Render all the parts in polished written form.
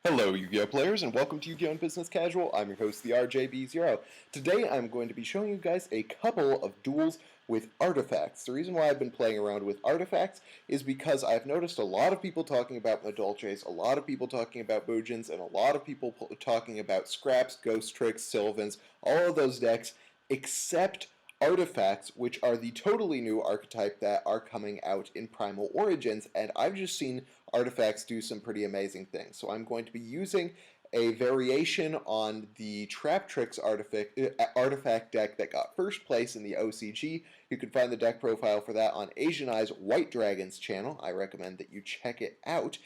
Hello, Yu-Gi-Oh players, and welcome to Yu-Gi-Oh! Business Casual. I'm your host, the RJB0. Today, I'm going to be showing you guys a couple of duels with artifacts. The reason why I've been playing around with artifacts is because I've noticed a lot of people talking about Madolches, a lot of people talking about Boojins, and a lot of people talking about Scraps, Ghost Tricks, Sylvans, all of those decks, except artifacts, which are the totally new archetype that are coming out in Primal Origins, and I've just seen artifacts do some pretty amazing things. So I'm going to be using a variation on the Trap Tricks artifact deck that got first place in the OCG. You can find the deck profile for that on Asian Eye's White Dragons channel. I recommend that you check it out.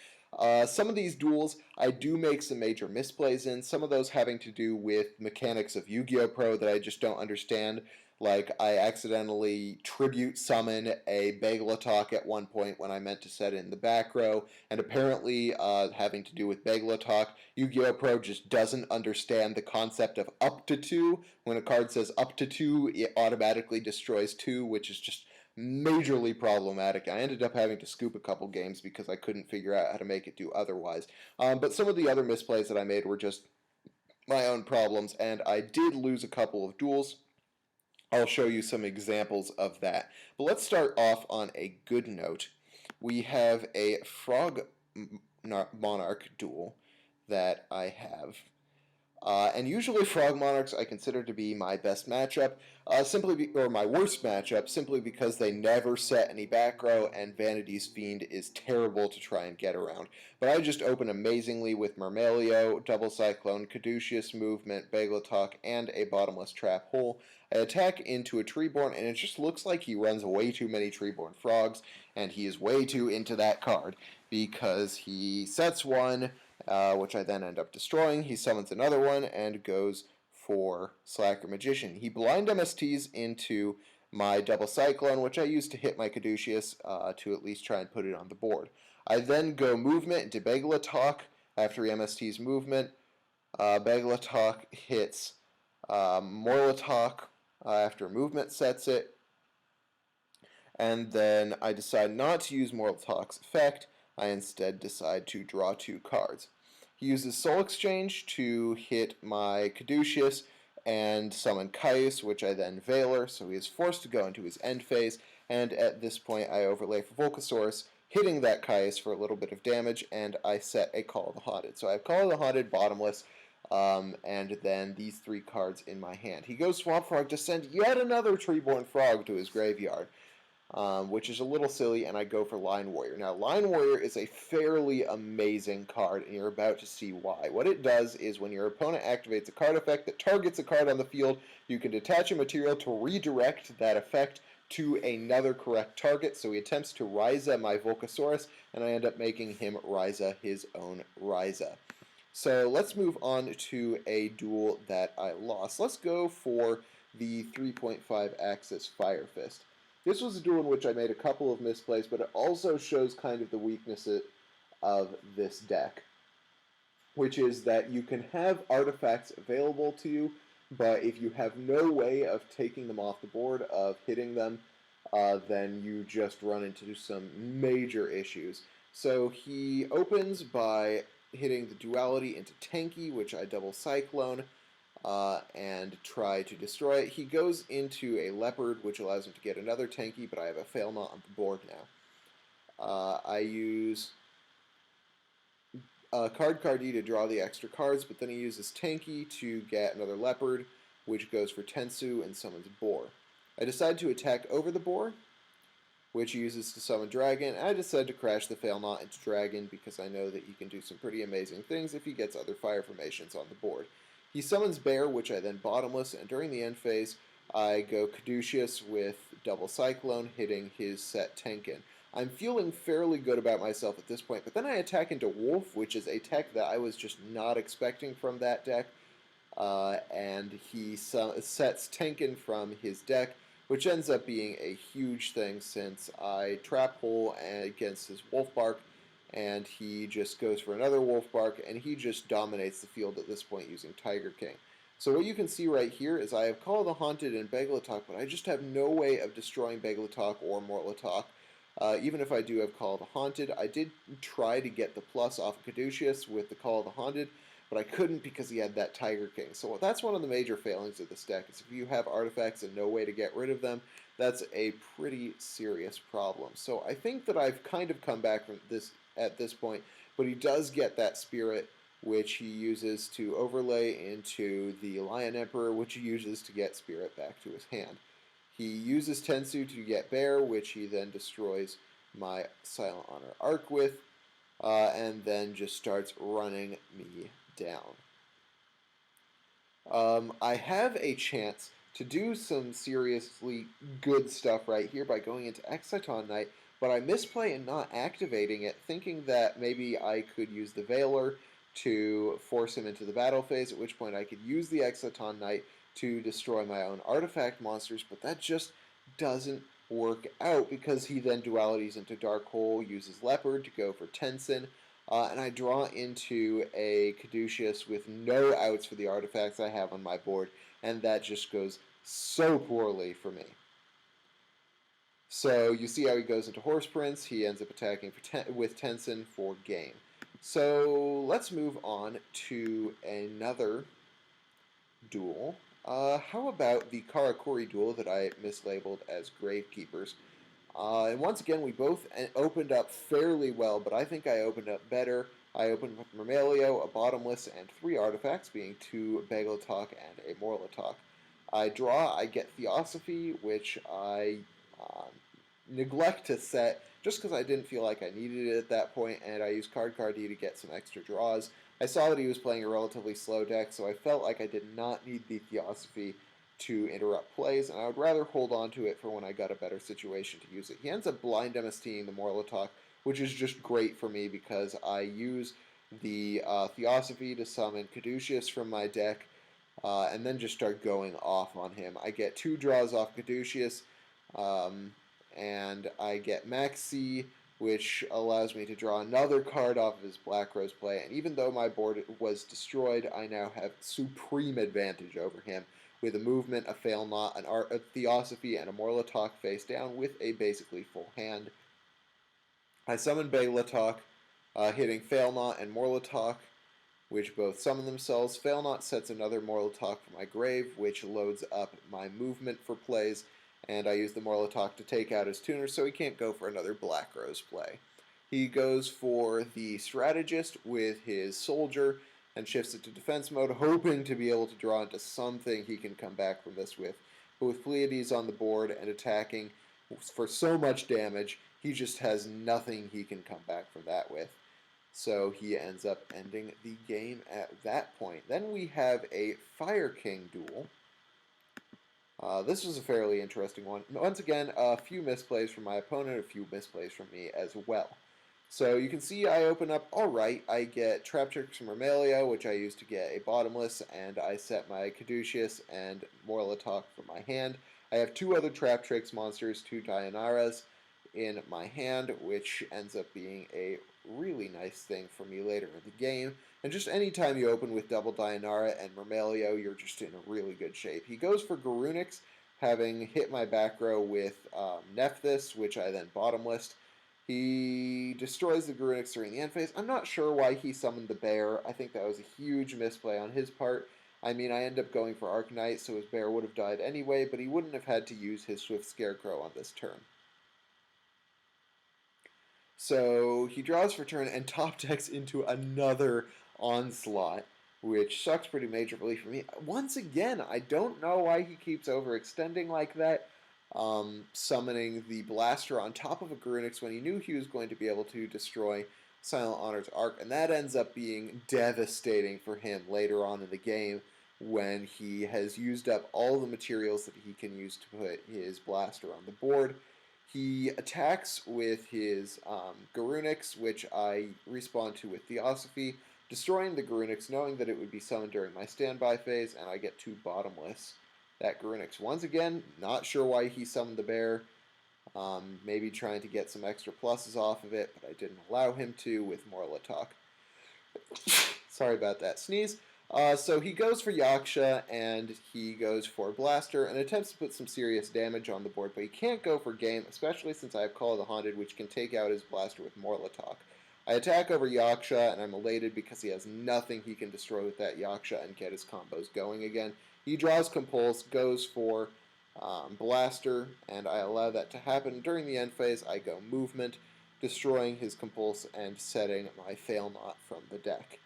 Some of these duels I do make some major misplays in, some of those having to do with mechanics of Yu-Gi-Oh! Pro that I just don't understand. Like, I accidentally tribute summon a Beglatok at one point when I meant to set it in the back row, and apparently having to do with Beglatok, Yu-Gi-Oh! Pro just doesn't understand the concept of up to 2. When a card says up to 2, it automatically destroys 2, which is just majorly problematic. I ended up having to scoop a couple games because I couldn't figure out how to make it do otherwise. But some of the other misplays that I made were just my own problems, and I did lose a couple of duels. I'll show you some examples of that. But let's start off on a good note. We have a Frog Monarch duel that I have. And usually Frog Monarchs I consider to be my best matchup, or my worst matchup, simply because they never set any back row, and Vanity's Fiend is terrible to try and get around. But I just open amazingly with Mermelio, Double Cyclone, Caduceus Movement, Beglatok, and a Bottomless Trap Hole. I attack into a Treeborn, and it just looks like he runs way too many Treeborn Frogs, and he is way too into that card, because he sets one, which I then end up destroying. He summons another one and goes for Slacker Magician. He blind MSTs into my Double Cyclone, which I use to hit my Caduceus to at least try and put it on the board. I then go movement into Beglatok after he MST's movement. Beglatok hits Morlatok after movement sets it. And then I decide not to use Morlatok's effect. I instead decide to draw 2 cards. He uses Soul Exchange to hit my Caduceus and summon Caius, which I then Veiler, so he is forced to go into his end phase, and at this point I overlay for Volcasaurus, hitting that Caius for a little bit of damage, and I set a Call of the Haunted. So I have Call of the Haunted, Bottomless, and then these 3 cards in my hand. He goes Swamp Frog to send yet another Treeborn Frog to his graveyard. Which is a little silly, and I go for Line Warrior. Now, Line Warrior is a fairly amazing card, and you're about to see why. What it does is when your opponent activates a card effect that targets a card on the field, you can detach a material to redirect that effect to another correct target. So he attempts to Ryza my Volcasaurus, and I end up making him Ryza his own Ryza. So let's move on to a duel that I lost. Let's go for the 3.5 Axis Fire Fist. This was a duel in which I made a couple of misplays, but it also shows kind of the weaknesses of this deck, which is that you can have artifacts available to you, but if you have no way of taking them off the board, of hitting them, then you just run into some major issues. So he opens by hitting the Duality into Tanky, which I double Cyclone, and try to destroy it. He goes into a Leopard, which allows him to get another Tanky, but I have a Fail Not on the board now. I use Card-Card-E to draw the extra cards, but then he uses Tanky to get another Leopard, which goes for Tensu and summons Boar. I decide to attack over the Boar, which he uses to summon Dragon. I decide to crash the Fail Not into Dragon because I know that he can do some pretty amazing things if he gets other fire formations on the board. He summons Bear, which I then Bottomless, and during the end phase, I go Caduceus with Double Cyclone, hitting his set Tenkin. I'm feeling fairly good about myself at this point, but then I attack into Wolf, which is a tech that I was just not expecting from that deck, and he sets Tenkin from his deck, which ends up being a huge thing since I Trap Hole against his Wolf Bark, and he just goes for another Wolf Bark, and he just dominates the field at this point using Tiger King. So what you can see right here is I have Call of the Haunted and Beglatok, but I just have no way of destroying Beglatok or Morlatok Even if I do have Call of the Haunted, I did try to get the plus off of Caduceus with the Call of the Haunted, but I couldn't because he had that Tiger King. So that's one of the major failings of this deck, is if you have artifacts and no way to get rid of them, that's a pretty serious problem. So I think that I've kind of come back from this at this point, but he does get that Spirit, which he uses to overlay into the Lion Emperor, which he uses to get Spirit back to his hand. He uses Tensu to get Bear, which he then destroys my Silent Honor Arc with, and then just starts running me down. I have a chance to do some seriously good stuff right here by going into Exciton Knight, but I misplay in not activating it, thinking that maybe I could use the Veiler to force him into the battle phase, at which point I could use the Exciton Knight to destroy my own artifact monsters, but that just doesn't work out because he then dualities into Dark Hole, uses Leopard to go for Tenzin, and I draw into a Caduceus with no outs for the artifacts I have on my board, and that just goes so poorly for me. So you see how he goes into Horse Prince, he ends up attacking with Tenzin for game. So let's move on to another duel. How about the Karakuri duel that I mislabeled as Gravekeepers? And once again, we both opened up fairly well, but I think I opened up better. I opened with Mermelio, a Bottomless, and 3 artifacts, being 2 Bagletalk and a Morlatalk. I draw, I get Theosophy, which I neglect to set just because I didn't feel like I needed it at that point, and I used Card D to get some extra draws. I saw that he was playing a relatively slow deck, so I felt like I did not need the Theosophy to interrupt plays, and I would rather hold on to it for when I got a better situation to use it. He ends up blind MSTing the Morlatalk, which is just great for me because I use the Theosophy to summon Caduceus from my deck, and then just start going off on him. I get 2 draws off Caduceus, and I get Maxi, which allows me to draw another card off of his Black Rose play, and even though my board was destroyed, I now have supreme advantage over him, with a movement, a Fail Not, a Theosophy, and a Morlatalk face down with a basically full hand. I summon Bagletalk, hitting Fail Not and Morlatalk, which both summon themselves. Fail Not sets another Morlatalk for my grave, which loads up my movement for plays, and I use the Morlatalk to take out his tuner so he can't go for another Black Rose play. He goes for the Strategist with his Soldier and shifts it to defense mode, hoping to be able to draw into something he can come back from this with. But with Pleiades on the board and attacking for so much damage, he just has nothing he can come back from that with. So he ends up ending the game at that point. Then we have a Fire King duel. This was a fairly interesting one. Once again, a few misplays from my opponent, a few misplays from me as well. So you can see I open up alright. I get Trap Tricks from Mermelio, which I use to get a Bottomless, and I set my Caduceus and Morlatalk from my hand. I have 2 other Trap Tricks monsters, 2 Dianaras in my hand, which ends up being a really nice thing for me later in the game. And just any time you open with double Dianara and Mermelio, you're just in a really good shape. He goes for Garunix, having hit my back row with Nephthys, which I then bottomless. He destroys the Garunix during the end phase. I'm not sure why he summoned the bear. I think that was a huge misplay on his part. I mean, I end up going for Arcanite, so his bear would have died anyway, but he wouldn't have had to use his Swift Scarecrow on this turn. So he draws for turn and top decks into another Onslaught, which sucks pretty majorly for me. Once again, I don't know why he keeps overextending like that, summoning the Blaster on top of a Garunix when he knew he was going to be able to destroy Silent Honor's Arc, and that ends up being devastating for him later on in the game when he has used up all the materials that he can use to put his Blaster on the board. He attacks with his Garunix, which I respawn to with Theosophy, destroying the Garunix, knowing that it would be summoned during my standby phase, and I get 2 bottomless. That Garunix, once again, not sure why he summoned the bear. Maybe trying to get some extra pluses off of it, but I didn't allow him to with Morlatalk. Sorry about that sneeze. So he goes for Yaksha, and he goes for Blaster, and attempts to put some serious damage on the board, but he can't go for game, especially since I have Call of the Haunted, which can take out his Blaster with Morlatok. I attack over Yaksha, and I'm elated because he has nothing he can destroy with that Yaksha and get his combos going again. He draws Compulse, goes for Blaster, and I allow that to happen. During the end phase, I go Movement, destroying his Compulse and setting my Fail Not from the deck.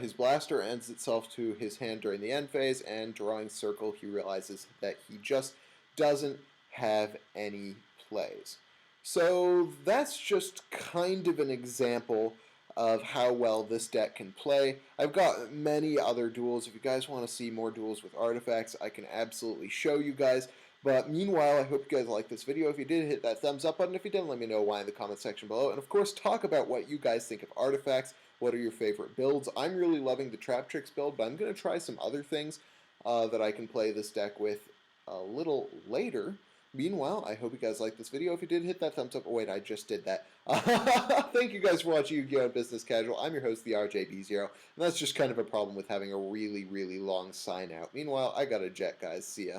His Blaster ends itself to his hand during the end phase, and drawing Circle, he realizes that he just doesn't have any plays. So that's just kind of an example of how well this deck can play. I've got many other duels. If you guys want to see more duels with artifacts, I can absolutely show you guys. But meanwhile, I hope you guys liked this video. If you did, hit that thumbs up button. If you didn't, let me know why in the comment section below. And of course, talk about what you guys think of artifacts. What are your favorite builds? I'm really loving the Trap Tricks build, but I'm going to try some other things that I can play this deck with a little later. Meanwhile, I hope you guys liked this video. If you did, hit that thumbs up. Oh, wait, I just did that. Thank you guys for watching Yu-Gi-Oh! Business Casual. I'm your host, the RJB0, and that's just kind of a problem with having a really, really long sign out. Meanwhile, I got a jet, guys. See ya.